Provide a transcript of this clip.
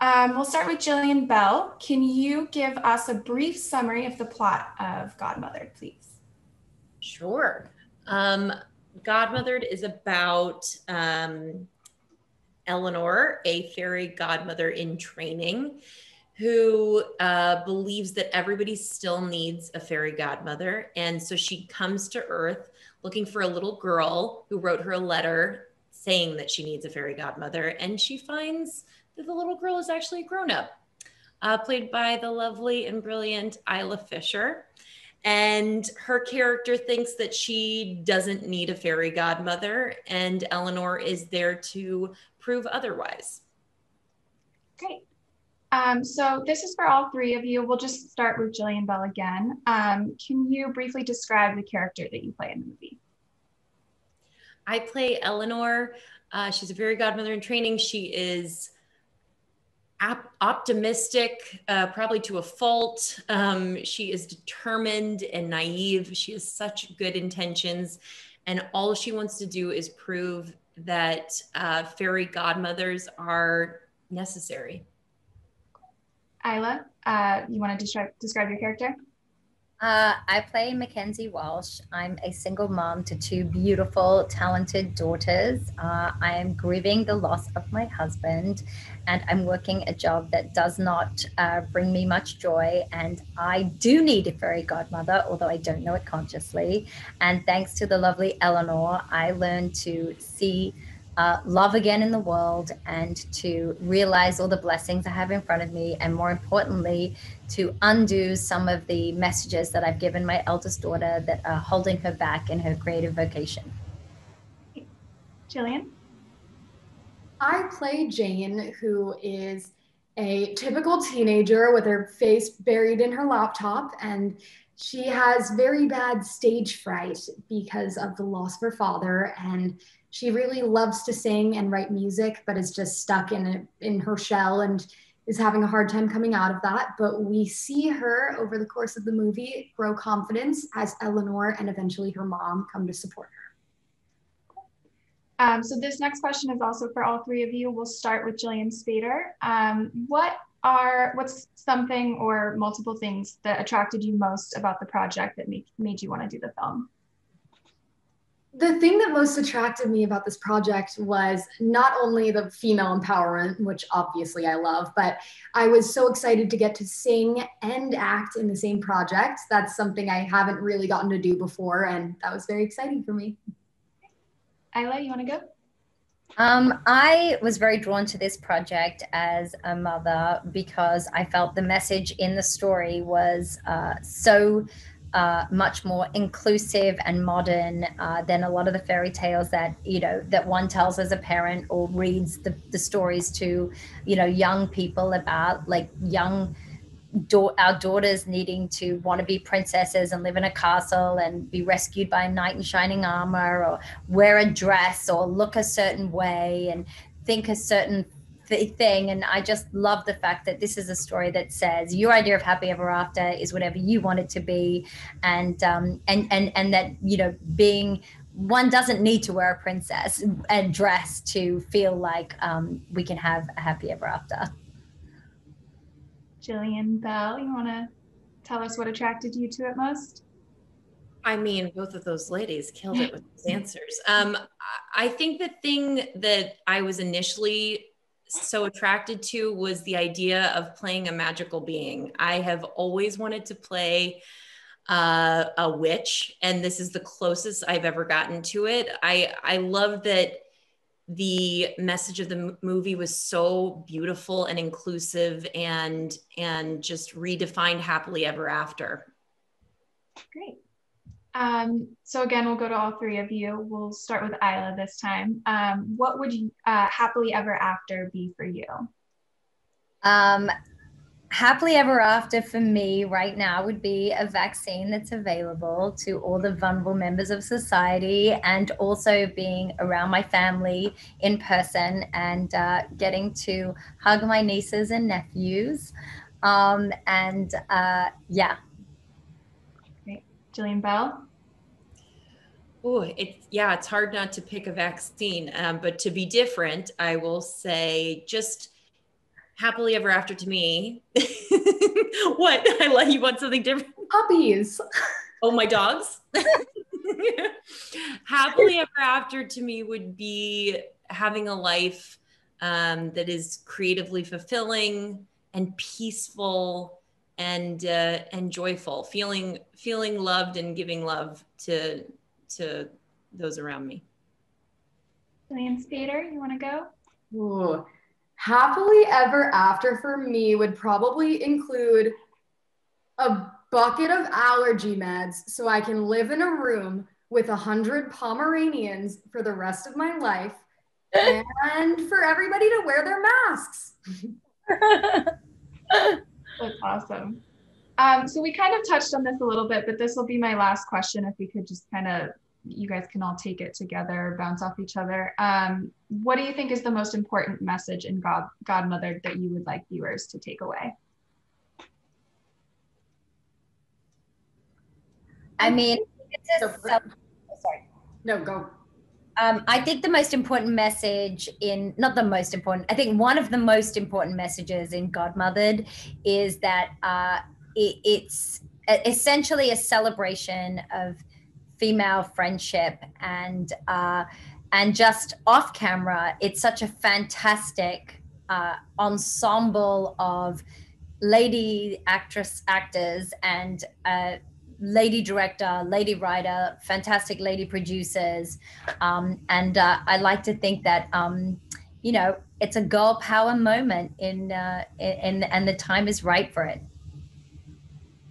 We'll start with Jillian Bell. Can you give us a brief summary of the plot of Godmothered, please? Sure. Godmothered is about Eleanor, a fairy godmother in training, who believes that everybody still needs a fairy godmother. And so she comes to Earth looking for a little girl who wrote her a letter saying that she needs a fairy godmother. And she finds that the little girl is actually a grown-up, played by the lovely and brilliant Isla Fisher. And her character thinks that she doesn't need a fairy godmother, and Eleanor is there to prove otherwise. Great. So this is for all three of you. We'll just start with Jillian Bell again. Can you briefly describe the character that you play in the movie? I play Eleanor. She's a fairy godmother in training. She is optimistic, probably to a fault. She is determined and naive. She has such good intentions. And all she wants to do is prove that fairy godmothers are necessary. Isla, you want to describe your character? I play Mackenzie Walsh. I'm a single mom to two beautiful, talented daughters. I am grieving the loss of my husband, and I'm working a job that does not bring me much joy. And I do need a fairy godmother, although I don't know it consciously. And thanks to the lovely Eleanor, I learned to see love again in the world and to realize all the blessings I have in front of me, and more importantly, to undo some of the messages that I've given my eldest daughter that are holding her back in her creative vocation. Jillian? I play Jane, who is a typical teenager with her face buried in her laptop, and she has very bad stage fright because of the loss of her father, and she really loves to sing and write music, but is just stuck in her shell and is having a hard time coming out of that. But we see her over the course of the movie grow confidence as Eleanor and eventually her mom come to support her. So this next question is also for all three of you. We'll start with Jillian Spaeder. What's something or multiple things that attracted you most about the project that made you want to do the film? The thing that most attracted me about this project was not only the female empowerment, which obviously I love, but I was so excited to get to sing and act in the same project. That's something I haven't really gotten to do before, and that was very exciting for me. Isla, you want to go? I was very drawn to this project as a mother because I felt the message in the story was so much more inclusive and modern than a lot of the fairy tales that that one tells as a parent or reads the stories to young people about, like our daughters needing to want to be princesses and live in a castle and be rescued by a knight in shining armor, or wear a dress or look a certain way and think a certain thing. And I just love the fact that this is a story that says your idea of happy ever after is whatever you want it to be, and that being one doesn't need to wear a princess and dress to feel like we can have a happy ever after. Jillian Bell, you want to tell us what attracted you to it most? I mean, both of those ladies killed it with those answers. I think the thing that I was initially so attracted to was the idea of playing a magical being. I have always wanted to play a witch, and this is the closest I've ever gotten to it. I love that the message of the movie was so beautiful and inclusive and just redefined happily ever after. Great. So again, we'll go to all three of you. We'll start with Isla this time. What would happily ever after be for you? Happily ever after for me right now would be a vaccine that's available to all the vulnerable members of society, and also being around my family in person and getting to hug my nieces and nephews. Yeah. Great. Jillian Bell? Oh, it's hard not to pick a vaccine, but to be different, I will say just Happily ever after to me. What? You want something different? Puppies. Oh, my dogs. Happily ever after to me would be having a life that is creatively fulfilling and peaceful and joyful, feeling loved and giving love to those around me. Jillian, Spaeder, you want to go? Ooh. Happily ever after for me would probably include a bucket of allergy meds so I can live in a room with 100 Pomeranians for the rest of my life and for everybody to wear their masks. That's awesome. So we kind of touched on this a little bit, but this will be my last question. If we could just kind of, you guys can all take it together, bounce off each other. What do you think is the most important message in Godmothered that you would like viewers to take away? I mean, sorry. No, go. I think the most important message not the most important, I think one of the most important messages in Godmothered is that it's essentially a celebration of female friendship and just off camera, it's such a fantastic ensemble of lady actors and lady director, lady writer, fantastic lady producers. And I like to think that, it's a girl power moment and the time is right for it.